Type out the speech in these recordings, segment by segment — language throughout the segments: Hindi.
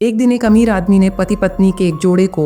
एक दिन एक अमीर आदमी ने पति पत्नी के एक जोड़े को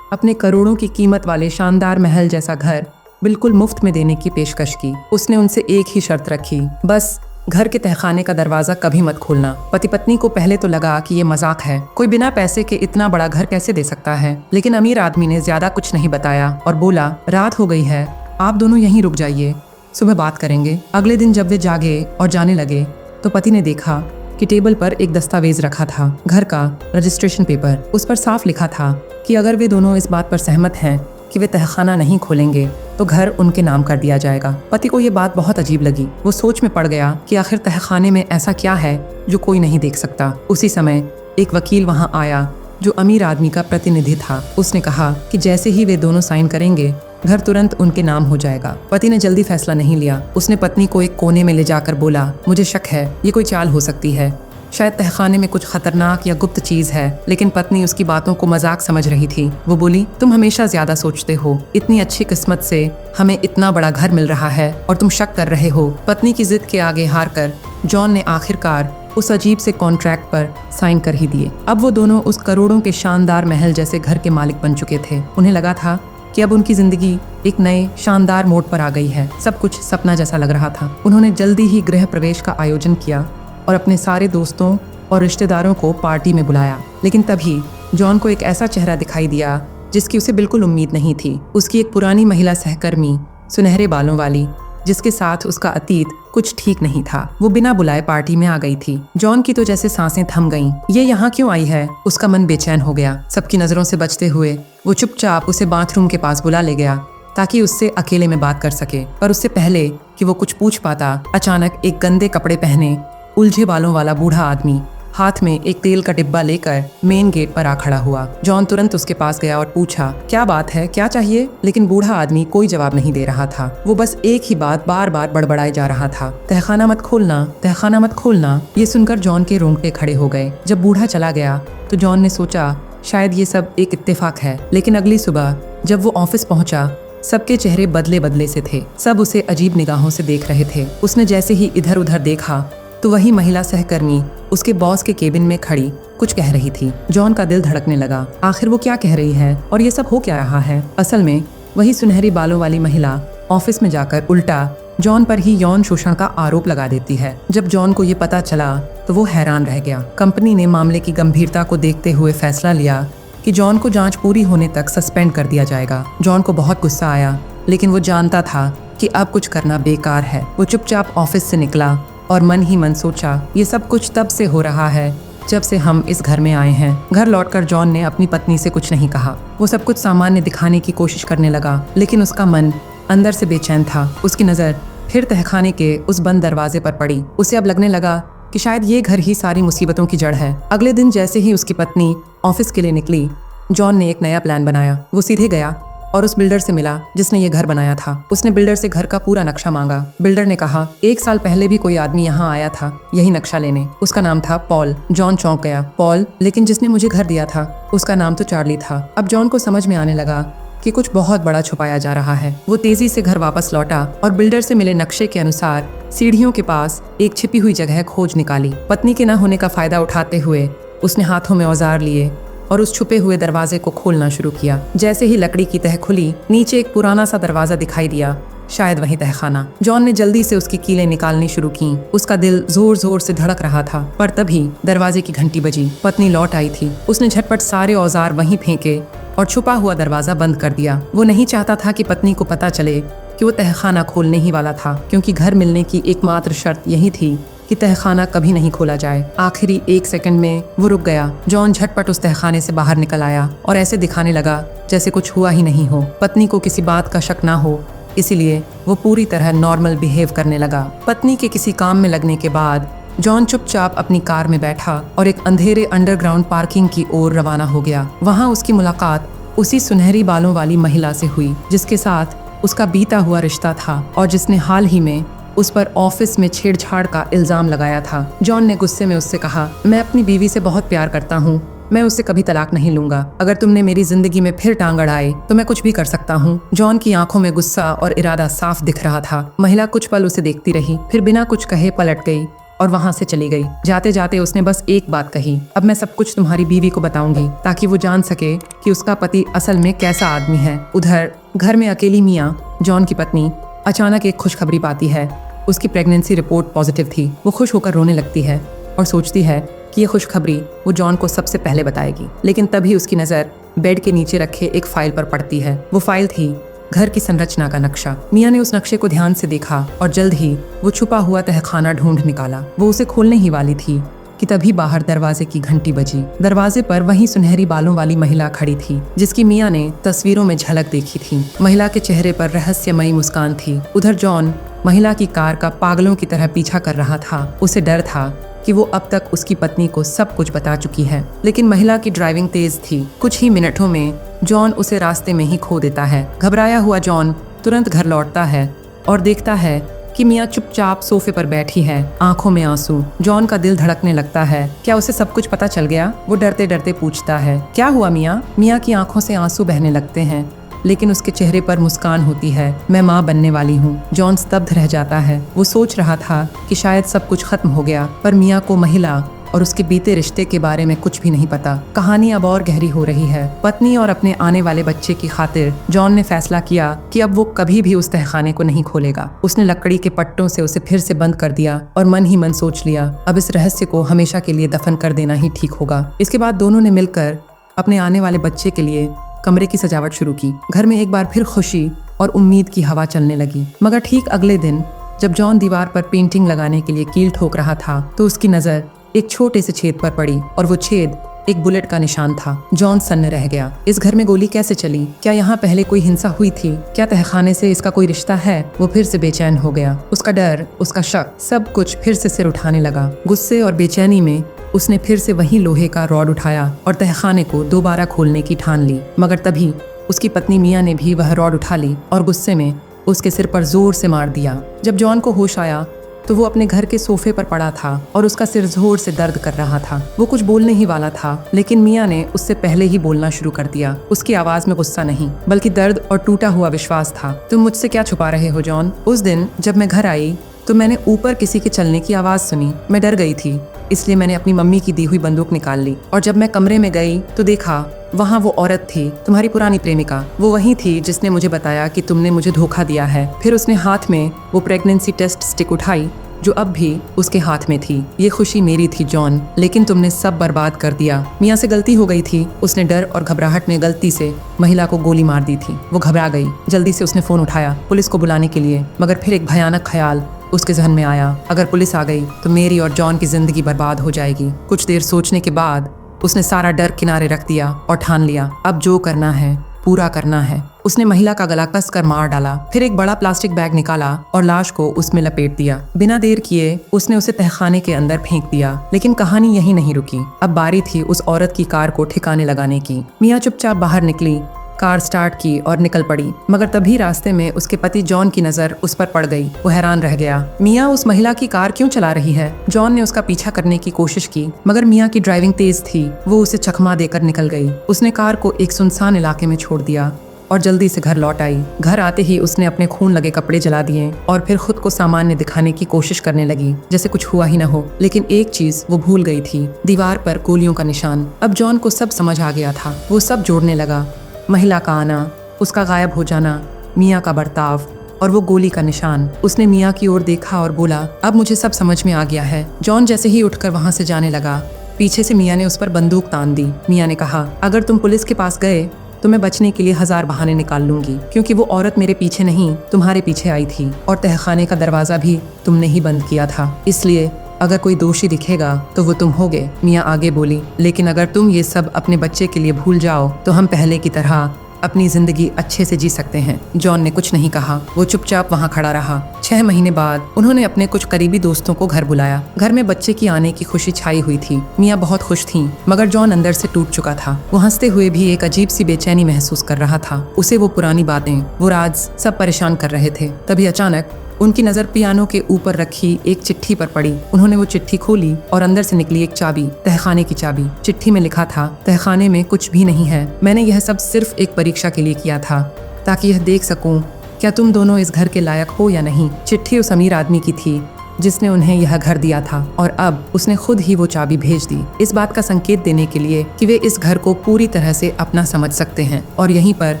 अपने करोड़ों की कीमत वाले शानदार महल जैसा घर बिल्कुल मुफ्त में देने की पेशकश की। उसने उनसे एक ही शर्त रखी, बस घर के तहखाने का दरवाजा कभी मत खोलना। पति पत्नी को पहले तो लगा कि ये मजाक है, कोई बिना पैसे के इतना बड़ा घर कैसे दे सकता है। लेकिन अमीर आदमी ने ज्यादा कुछ नहीं बताया और बोला, रात हो गई है, आप दोनों यहीं रुक जाइए, सुबह बात करेंगे। अगले दिन जब वे जागे और जाने लगे तो पति ने देखा कि टेबल पर एक दस्तावेज रखा था, घर का रजिस्ट्रेशन पेपर। उस पर साफ लिखा था कि अगर वे दोनों इस बात पर सहमत हैं कि वे तहखाना नहीं खोलेंगे तो घर उनके नाम कर दिया जाएगा। पति को ये बात बहुत अजीब लगी। वो सोच में पड़ गया कि आखिर तहखाने में ऐसा क्या है जो कोई नहीं देख सकता। उसी समय एक वकील वहाँ आया जो अमीर आदमी का प्रतिनिधि था। उसने कहा कि जैसे ही वे दोनों साइन करेंगे घर तुरंत उनके नाम हो जाएगा। पति ने जल्दी फैसला नहीं लिया। उसने पत्नी को एक कोने में ले जाकर बोला, मुझे शक है ये कोई चाल हो सकती है, शायद तहखाने में कुछ खतरनाक या गुप्त चीज है। लेकिन पत्नी उसकी बातों को मजाक समझ रही थी। वो बोली, तुम हमेशा ज्यादा सोचते हो, इतनी अच्छी किस्मत से हमें इतना बड़ा घर मिल रहा है और तुम शक कर रहे हो। पत्नी की जिद के आगे हार कर जॉन ने आखिरकार उस अजीब से कॉन्ट्रैक्ट पर साइन कर ही दिए। अब वो दोनों उस करोड़ों के शानदार महल जैसे घर के मालिक बन चुके थे। उन्हें लगा था कि अब उनकी जिंदगी एक नए शानदार मोड़ पर आ गई है। सब कुछ सपना जैसा लग रहा था। उन्होंने जल्दी ही गृह प्रवेश का आयोजन किया और अपने सारे दोस्तों और रिश्तेदारों को पार्टी में बुलाया। लेकिन तभी जॉन को एक ऐसा चेहरा दिखाई दिया जिसकी उसे बिल्कुल उम्मीद नहीं थी। उसकी एक पुरानी महिला सहकर्मी, सुनहरे बालों वाली, जिसके साथ उसका अतीत कुछ ठीक नहीं था, वो बिना बुलाए पार्टी में आ गई थी। जॉन की तो जैसे सांसें थम गईं। ये यहाँ क्यों आई है? उसका मन बेचैन हो गया। सबकी नजरों से बचते हुए वो चुपचाप उसे बाथरूम के पास बुला ले गया ताकि उससे अकेले में बात कर सके। पर उससे पहले कि वो कुछ पूछ पाता, अचानक एक गंदे कपड़े पहने उलझे बालों वाला बूढ़ा आदमी हाथ में एक तेल का डिब्बा लेकर मेन गेट पर आ खड़ा हुआ। जॉन तुरंत उसके पास गया और पूछा, क्या बात है, क्या चाहिए? लेकिन बूढ़ा आदमी कोई जवाब नहीं दे रहा था। वो बस एक ही बात बार बार बड़बड़ाए जा रहा था, तहखाना मत खोलना, तहखाना मत खोलना। ये सुनकर जॉन के रोंगटे खड़े हो गए। जब बूढ़ा चला गया तो जॉन ने सोचा शायद ये सब एक इत्तेफाक है। लेकिन अगली सुबह जब वो ऑफिस पहुंचा, सबके चेहरे बदले बदले से थे। सब उसे अजीब निगाहों से देख रहे थे। उसने जैसे ही इधर उधर देखा तो वही महिला सहकर्मी उसके बॉस के केबिन में खड़ी कुछ कह रही थी। जॉन का दिल धड़कने लगा। आखिर वो क्या कह रही है और ये सब हो क्या रहा है? असल में वही सुनहरी बालों वाली महिला ऑफिस में जाकर उल्टा जॉन पर ही यौन शोषण का आरोप लगा देती है। जब जॉन को ये पता चला तो वो हैरान रह गया। कंपनी ने मामले की गंभीरता को देखते हुए फैसला लिया कि जॉन को जांच पूरी होने तक सस्पेंड कर दिया जाएगा। जॉन को बहुत गुस्सा आया, लेकिन वो जानता था कि अब कुछ करना बेकार है। वो चुपचाप ऑफिस से निकला और मन ही मन सोचा, ये सब कुछ तब से हो रहा है जब से हम इस घर में आए हैं। घर लौटकर जॉन ने अपनी पत्नी से कुछ नहीं कहा। वो सब कुछ सामान्य दिखाने की कोशिश करने लगा, लेकिन उसका मन अंदर से बेचैन था। उसकी नज़र फिर तहखाने के उस बंद दरवाजे पर पड़ी। उसे अब लगने लगा कि शायद ये घर ही सारी मुसीबतों की जड़ है। अगले दिन जैसे ही उसकी पत्नी ऑफिस के लिए निकली, जॉन ने एक नया प्लान बनाया। वो सीधे गया और उस बिल्डर से मिला जिसने ये घर बनाया था। उसने बिल्डर से घर का पूरा नक्शा मांगा। बिल्डर ने कहा, 1 साल पहले भी कोई आदमी यहाँ आया था यही नक्शा लेने। उसका नाम था पॉल। जॉन चौंक गया। पॉल? लेकिन जिसने मुझे घर दिया था उसका नाम तो चार्ली था। अब जॉन को समझ में आने लगा कि कुछ बहुत बड़ा छुपाया जा रहा है। वो तेजी से घर वापस लौटा और बिल्डर से मिले नक्शे के अनुसार सीढ़ियों के पास एक छिपी हुई जगह खोज निकाली। पत्नी के न होने का फायदा उठाते हुए उसने हाथों में औजार लिए और उस छुपे हुए दरवाजे को खोलना शुरू किया। जैसे ही लकड़ी की तह खुली, नीचे एक पुराना सा दरवाजा दिखाई दिया, शायद वही तहखाना। जॉन ने जल्दी से उसकी कीलें निकालनी शुरू की। उसका दिल जोर जोर से धड़क रहा था। पर तभी दरवाजे की घंटी बजी। पत्नी लौट आई थी। उसने झटपट सारे औजार वहीं फेंके और छुपा हुआ दरवाजा बंद कर दिया। वो नहीं चाहता था कि पत्नी को पता चले कि वो तहखाना खोलने ही वाला था, क्योंकि घर मिलने की एकमात्र शर्त यही थी कि तहखाना कभी नहीं खोला जाए। आखिरी 1 सेकंड में वो रुक गया। जॉन झटपट उस तहखाने से बाहर निकल आया और ऐसे दिखाने लगा जैसे कुछ हुआ ही नहीं हो। पत्नी को किसी बात का शक ना हो, इसीलिए वो पूरी तरह नॉर्मल बिहेव करने लगा। पत्नी के किसी काम में लगने के बाद जॉन चुपचाप अपनी कार में बैठा और एक अंधेरे अंडरग्राउंड पार्किंग की ओर रवाना हो गया। वहाँ उसकी मुलाकात उसी सुनहरी बालों वाली महिला से हुई जिसके साथ उसका बीता हुआ रिश्ता था और जिसने हाल ही में उस पर ऑफिस में छेड़छाड़ का इल्जाम लगाया था। जॉन ने गुस्से में उससे कहा, मैं अपनी बीवी से बहुत प्यार करता हूँ, मैं उससे कभी तलाक नहीं लूंगा। अगर तुमने मेरी जिंदगी में फिर टांग अड़ाई तो मैं कुछ भी कर सकता हूँ। जॉन की आंखों में गुस्सा और इरादा साफ दिख रहा था। महिला कुछ पल उसे देखती रही, फिर बिना कुछ कहे पलट गई और वहाँ से चली गई। जाते जाते उसने बस एक बात कही, अब मैं सब कुछ तुम्हारी बीवी को बताऊंगी ताकि वो जान सके कि उसका पति असल में कैसा आदमी है। उधर घर में अकेली मियाँ, जॉन की पत्नी, अचानक एक खुशखबरी पाती है। उसकी प्रेगनेंसी रिपोर्ट पॉजिटिव थी। वो खुश होकर रोने लगती है और सोचती है कि ये खुशखबरी वो जॉन को सबसे पहले बताएगी। लेकिन तभी उसकी नज़र बेड के नीचे रखे एक फाइल पर पड़ती है। वो फाइल थी घर की संरचना का नक्शा। मियाँ ने उस नक्शे को ध्यान से देखा और जल्द ही वो छुपा हुआ तहखाना ढूंढ निकाला। वो उसे खोलने ही वाली थी कि तभी बाहर दरवाजे की घंटी बजी। दरवाजे पर वही सुनहरी बालों वाली महिला खड़ी थी जिसकी मियाँ ने तस्वीरों में झलक देखी थी। महिला के चेहरे पर रहस्यमयी मुस्कान थी। उधर जॉन महिला की कार का पागलों की तरह पीछा कर रहा था। उसे डर था कि वो अब तक उसकी पत्नी को सब कुछ बता चुकी है, लेकिन महिला की ड्राइविंग तेज थी। कुछ ही मिनटों में जॉन उसे रास्ते में ही खो देता है। घबराया हुआ जॉन तुरंत घर लौटता है और देखता है कि मियाँ चुपचाप सोफे पर बैठी है, आंखों में आंसू। जॉन का दिल धड़कने लगता है। क्या उसे सब कुछ पता चल गया? वो डरते डरते पूछता है, क्या हुआ मियाँ? मियाँ की आंखों से आंसू बहने लगते हैं, लेकिन उसके चेहरे पर मुस्कान होती है। मैं माँ बनने वाली हूँ। जॉन स्तब्ध रह जाता है। वो सोच रहा था कि शायद सब कुछ खत्म हो गया, पर मियाँ को महिला और उसके बीते रिश्ते के बारे में कुछ भी नहीं पता। कहानी अब और गहरी हो रही है। पत्नी और अपने आने वाले बच्चे की खातिर जॉन ने फैसला किया कि अब वो कभी भी उस तहखाने को नहीं खोलेगा। उसने लकड़ी के पट्टों से उसे फिर से बंद कर दिया और मन ही मन सोच लिया, अब इस रहस्य को हमेशा के लिए दफन कर देना ही ठीक होगा। इसके बाद दोनों ने मिलकर अपने आने वाले बच्चे के लिए कमरे की सजावट शुरू की। घर में एक बार फिर खुशी और उम्मीद की हवा चलने लगी। मगर ठीक अगले दिन जब जॉन दीवार पर पेंटिंग लगाने के लिए कील ठोक रहा था तो उसकी नज़र एक छोटे से छेद पर पड़ी और वो छेद एक बुलेट का निशान था। जॉन सन्न रह गया। इस घर में गोली कैसे चली? क्या यहाँ पहले कोई हिंसा हुई थी? क्या तहखाने से इसका कोई रिश्ता है? वो फिर से बेचैन हो गया। उसका डर, उसका शक, सब कुछ फिर से सिर उठाने लगा। गुस्से और बेचैनी में उसने फिर से वही लोहे का रॉड उठाया और तहखाने को दोबारा खोलने की ठान ली। मगर तभी उसकी पत्नी मियाँ ने भी वह रॉड उठा ली और गुस्से में उसके सिर पर जोर से मार दिया। जब जॉन को होश आया तो वो अपने घर के सोफे पर पड़ा था और उसका सिर जोर से दर्द कर रहा था। वो कुछ बोलने ही वाला था, लेकिन मियाँ ने उससे पहले ही बोलना शुरू कर दिया। उसकी आवाज में गुस्सा नहीं, बल्कि दर्द और टूटा हुआ विश्वास था। तुम मुझसे क्या छुपा रहे हो जॉन? उस दिन जब मैं घर आई तो मैंने ऊपर किसी के चलने की आवाज सुनी। मैं डर गई थी, इसलिए मैंने अपनी मम्मी की दी हुई बंदूक निकाल ली और जब मैं कमरे में गई तो देखा वहाँ वो औरत थी, तुम्हारी पुरानी प्रेमिका। वो वही थी जिसने मुझे बताया कि तुमने मुझे धोखा दिया है। फिर उसने हाथ में वो प्रेगनेंसी टेस्ट स्टिक उठाई जो अब भी उसके हाथ में थी। ये खुशी मेरी थी जॉन, लेकिन तुमने सब बर्बाद कर दिया। मियाँ से गलती हो गई थी। उसने डर और घबराहट में गलती से महिला को गोली मार दी थी। वो घबरा गई। जल्दी से उसने फोन उठाया पुलिस को बुलाने के लिए, मगर फिर एक भयानक ख्याल उसके जहन में आया, अगर पुलिस आ गई तो मेरी और जॉन की जिंदगी बर्बाद हो जाएगी। कुछ देर सोचने के बाद उसने सारा डर किनारे रख दिया और ठान लिया, अब जो करना है पूरा करना है। उसने महिला का गला कस कर मार डाला, फिर एक बड़ा प्लास्टिक बैग निकाला और लाश को उसमें लपेट दिया। बिना देर किए उसने उसे तहखाने के अंदर फेंक दिया। लेकिन कहानी यहीं नहीं रुकी। अब बारी थी उस औरत की कार को ठिकाने लगाने की। मियाँ चुपचाप बाहर निकली, कार स्टार्ट की और निकल पड़ी। मगर तभी रास्ते में उसके पति जॉन की नजर उस पर पड़ गई। वो हैरान रह गया, मियाँ उस महिला की कार क्यों चला रही है? जॉन ने उसका पीछा करने की कोशिश की, मगर मियाँ की ड्राइविंग तेज थी। वो उसे चकमा देकर निकल गई। उसने कार को एक सुनसान इलाके में छोड़ दिया और जल्दी से घर लौट आई। घर आते ही उसने अपने खून लगे कपड़े जला दिए और फिर खुद को सामान्य दिखाने की कोशिश करने लगी, जैसे कुछ हुआ ही न हो। लेकिन एक चीज वो भूल गई थी, दीवार पर गोलियों का निशान। अब जॉन को सब समझ आ गया था। वो सब जोड़ने लगा, महिला का आना, उसका गायब हो जाना, मियाँ का बर्ताव और वो गोली का निशान। उसने मियाँ की ओर देखा और बोला, अब मुझे सब समझ में आ गया है। जॉन जैसे ही उठकर वहाँ से जाने लगा, पीछे से मियाँ ने उस पर बंदूक तान दी। मियाँ ने कहा, अगर तुम पुलिस के पास गए तो मैं बचने के लिए 1000 बहाने निकाल लूंगी, क्योंकि वो औरत मेरे पीछे नहीं तुम्हारे पीछे आई थी और तहखाने का दरवाजा भी तुमने ही बंद किया था। इसलिए अगर कोई दोषी दिखेगा तो वो तुम होगे। मियाँ आगे बोली, लेकिन अगर तुम ये सब अपने बच्चे के लिए भूल जाओ तो हम पहले की तरह अपनी जिंदगी अच्छे से जी सकते हैं। जॉन ने कुछ नहीं कहा। वो चुपचाप वहाँ खड़ा रहा। 6 महीने बाद उन्होंने अपने कुछ करीबी दोस्तों को घर बुलाया। घर में बच्चे की आने की खुशी छाई हुई थी। मियाँ बहुत खुश थीं, मगर जॉन अंदर से टूट चुका था। वो हंसते हुए भी एक अजीब सी बेचैनी महसूस कर रहा था। उसे वो पुरानी बातें, वो राज सब परेशान कर रहे थे। तभी अचानक उनकी नजर पियानो के ऊपर रखी एक चिट्ठी पर पड़ी। उन्होंने वो चिट्ठी खोली और अंदर से निकली एक चाबी, तहखाने की चाबी। चिट्ठी में लिखा था, तहखाने में कुछ भी नहीं है। मैंने यह सब सिर्फ एक परीक्षा के लिए किया था, ताकि यह देख सकूं क्या तुम दोनों इस घर के लायक हो या नहीं। चिट्ठी उस अमीर आदमी की थी जिसने उन्हें यह घर दिया था और अब उसने खुद ही वो चाबी भेज दी, इस बात का संकेत देने के लिए कि वे इस घर को पूरी तरह से अपना समझ सकते हैं। और यहीं पर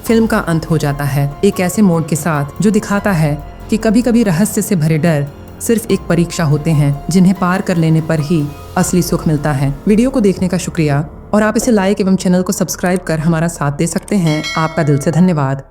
फिल्म का अंत हो जाता है, एक ऐसे मोड के साथ जो दिखाता है कि कभी कभी रहस्य से भरे डर सिर्फ एक परीक्षा होते हैं, जिन्हें पार कर लेने पर ही असली सुख मिलता है। वीडियो को देखने का शुक्रिया और आप इसे लाइक एवं चैनल को सब्सक्राइब कर हमारा साथ दे सकते हैं। आपका दिल से धन्यवाद।